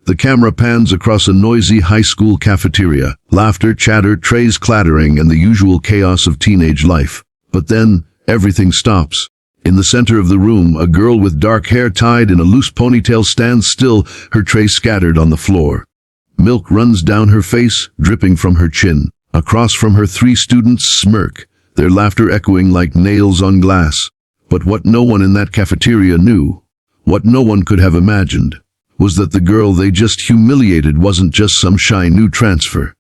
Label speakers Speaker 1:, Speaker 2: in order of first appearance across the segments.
Speaker 1: The camera pans across a noisy high school cafeteria. Laughter, chatter, trays clattering, and the usual chaos of teenage life. But then, everything stops. In the center of the room, a girl with dark hair tied in a loose ponytail stands still, her tray scattered on the floor. Milk runs down her face, dripping from her chin. Across from her, 3 students smirk, their laughter echoing like nails on glass. But what no one in that cafeteria knew, what no one could have imagined, was that the girl they just humiliated wasn't just some shy new transfer.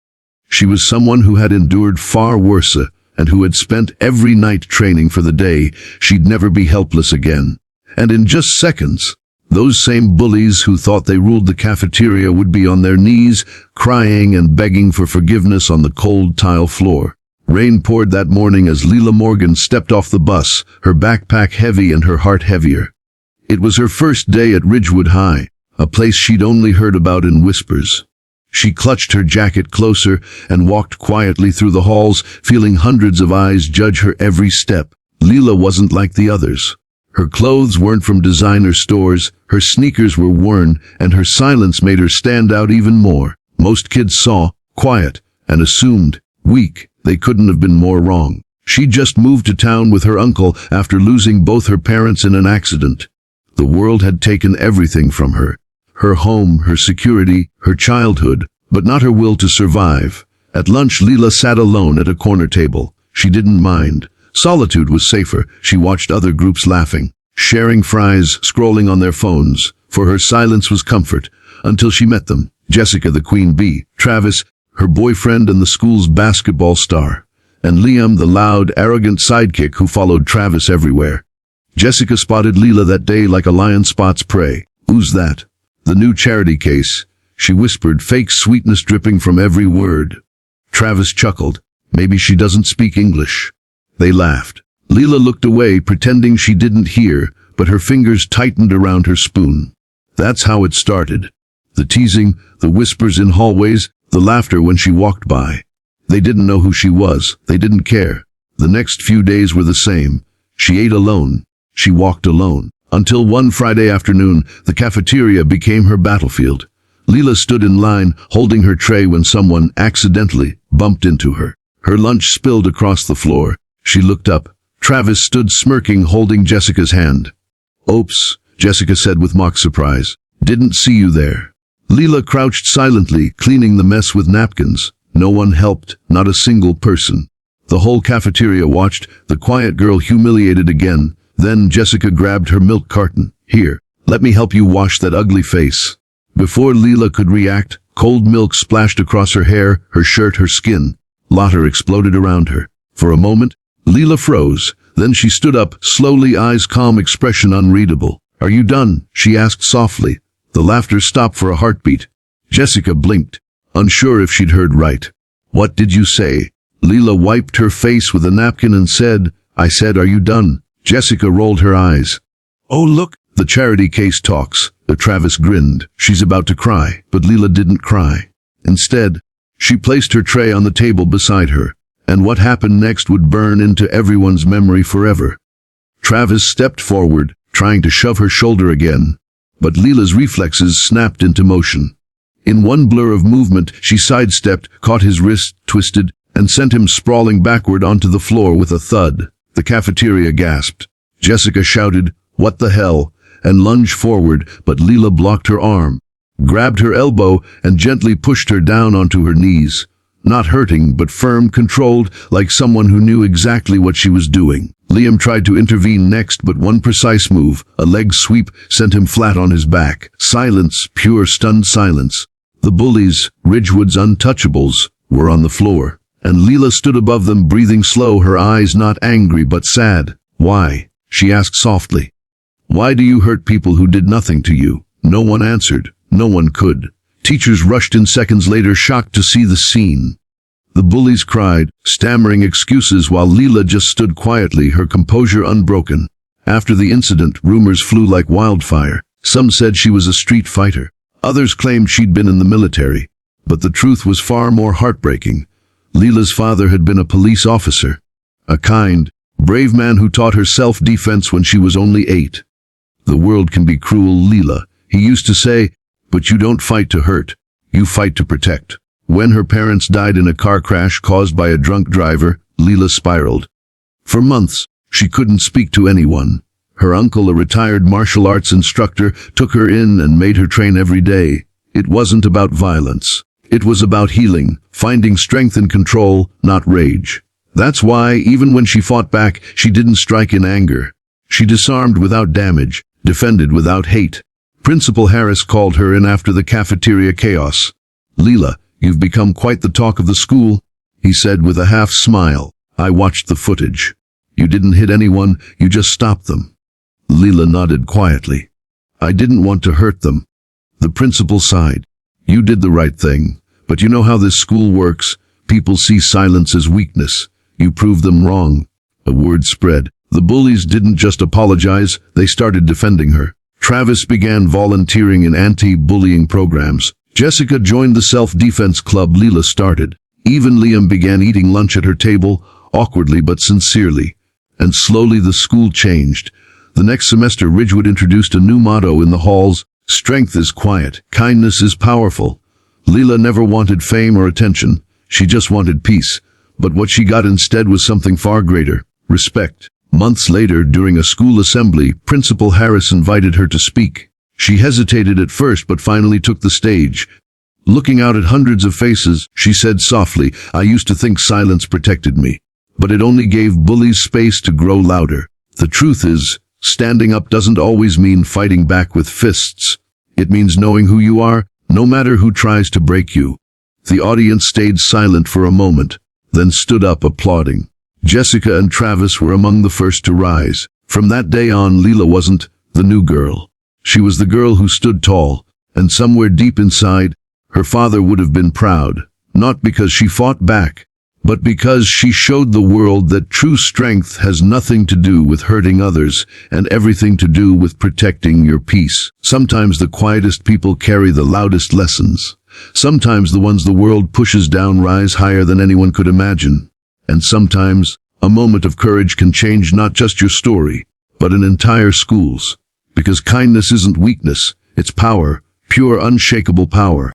Speaker 1: She was someone who had endured far worse, and who had spent every night training for the day she'd never be helpless again. And in just seconds, those same bullies who thought they ruled the cafeteria would be on their knees, crying and begging for forgiveness on the cold tile floor. Rain poured that morning as Lila Morgan stepped off the bus, her backpack heavy and her heart heavier. It was her first day at Ridgewood High, a place she'd only heard about in whispers. She clutched her jacket closer and walked quietly through the halls, feeling hundreds of eyes judge her every step. Lila wasn't like the others. Her clothes weren't from designer stores, her sneakers were worn, and her silence made her stand out even more. Most kids saw, quiet, and assumed, weak. They couldn't have been more wrong. She just moved to town with her uncle after losing both her parents in an accident. The world had taken everything from her. Her home, her security, her childhood, but not her will to survive. At lunch, Lila sat alone at a corner table. She didn't mind. Solitude was safer. She watched other groups laughing, sharing fries, scrolling on their phones. For her, silence was comfort, until she met them. Jessica, the queen bee, Travis, her boyfriend and the school's basketball star, and Liam, the loud, arrogant sidekick who followed Travis everywhere. Jessica spotted Lila that day like a lion spots prey. "Who's that?" "The new charity case," she whispered, fake sweetness dripping from every word. Travis chuckled. "Maybe she doesn't speak English." They laughed. Lila looked away, pretending she didn't hear, but her fingers tightened around her spoon. That's how it started. The teasing, the whispers in hallways, the laughter when she walked by. They didn't know who she was. They didn't care. The next few days were the same. She ate alone. She walked alone. Until one Friday afternoon, the cafeteria became her battlefield. Lila stood in line, holding her tray when someone accidentally bumped into her. Her lunch spilled across the floor. She looked up. Travis stood smirking, holding Jessica's hand. "Oops," Jessica said with mock surprise. "Didn't see you there." Lila crouched silently, cleaning the mess with napkins. No one helped, not a single person. The whole cafeteria watched, the quiet girl humiliated again. Then Jessica grabbed her milk carton. "Here, let me help you wash that ugly face." Before Lila could react, cold milk splashed across her hair, her shirt, her skin. Laughter exploded around her. For a moment, Lila froze. Then she stood up, slowly, eyes calm, expression unreadable. "Are you done?" she asked softly. The laughter stopped for a heartbeat. Jessica blinked, unsure if she'd heard right. "What did you say?" Lila wiped her face with a napkin and said, "I said, are you done?" Jessica rolled her eyes. "Oh, look, the charity case talks." Travis grinned. She's about to cry, but Lila didn't cry. Instead, she placed her tray on the table beside her, and what happened next would burn into everyone's memory forever. Travis stepped forward, trying to shove her shoulder again, but Lila's reflexes snapped into motion. In one blur of movement, she sidestepped, caught his wrist, twisted, and sent him sprawling backward onto the floor with a thud. The cafeteria gasped. Jessica shouted, "What the hell?" and lunged forward, but Lila blocked her arm, grabbed her elbow, and gently pushed her down onto her knees. Not hurting, but firm, controlled, like someone who knew exactly what she was doing. Liam tried to intervene next, but one precise move, a leg sweep, sent him flat on his back. Silence, pure stunned silence. The bullies, Ridgewood's untouchables, were on the floor, and Lila stood above them, breathing slow, her eyes not angry but sad. "Why?" she asked softly. "Why do you hurt people who did nothing to you?" No one answered. No one could. Teachers rushed in seconds later, shocked to see the scene. The bullies cried, stammering excuses while Lila just stood quietly, her composure unbroken. After the incident, rumors flew like wildfire. Some said she was a street fighter. Others claimed she'd been in the military. But the truth was far more heartbreaking. Lila's father had been a police officer. A kind, brave man who taught her self-defense when she was only 8. "The world can be cruel, Lila," he used to say, But you don't fight to hurt. You fight to protect. When her parents died in a car crash caused by a drunk driver, Lila spiraled. For months, she couldn't speak to anyone. Her uncle, a retired martial arts instructor, took her in and made her train every day. It wasn't about violence. It was about healing, finding strength and control, not rage. That's why, even when she fought back, she didn't strike in anger. She disarmed without damage, defended without hate. Principal Harris called her in after the cafeteria chaos. "Lila, you've become quite the talk of the school," he said with a half smile. "I watched the footage. You didn't hit anyone, you just stopped them." Lila nodded quietly. "I didn't want to hurt them." The principal sighed. "You did the right thing, but you know how this school works. People see silence as weakness. You proved them wrong." A word spread. The bullies didn't just apologize, they started defending her. Travis began volunteering in anti-bullying programs. Jessica joined the self-defense club Lila started. Even Liam began eating lunch at her table, awkwardly but sincerely. And slowly the school changed. The next semester, Ridgewood introduced a new motto in the halls: "Strength is quiet, kindness is powerful." Lila never wanted fame or attention. She just wanted peace. But what she got instead was something far greater: respect. Months later, during a school assembly, Principal Harris invited her to speak. She hesitated at first, but finally took the stage. Looking out at hundreds of faces, she said softly, "I used to think silence protected me. But it only gave bullies space to grow louder. The truth is, standing up doesn't always mean fighting back with fists. It means knowing who you are, no matter who tries to break you." The audience stayed silent for a moment, then stood up applauding. Jessica and Travis were among the first to rise. From that day on, Lila wasn't the new girl. She was the girl who stood tall, and somewhere deep inside, her father would have been proud, not because she fought back, but because she showed the world that true strength has nothing to do with hurting others and everything to do with protecting your peace. Sometimes the quietest people carry the loudest lessons. Sometimes the ones the world pushes down rise higher than anyone could imagine. And sometimes, a moment of courage can change not just your story, but an entire school's. Because kindness isn't weakness, it's power, pure unshakable power.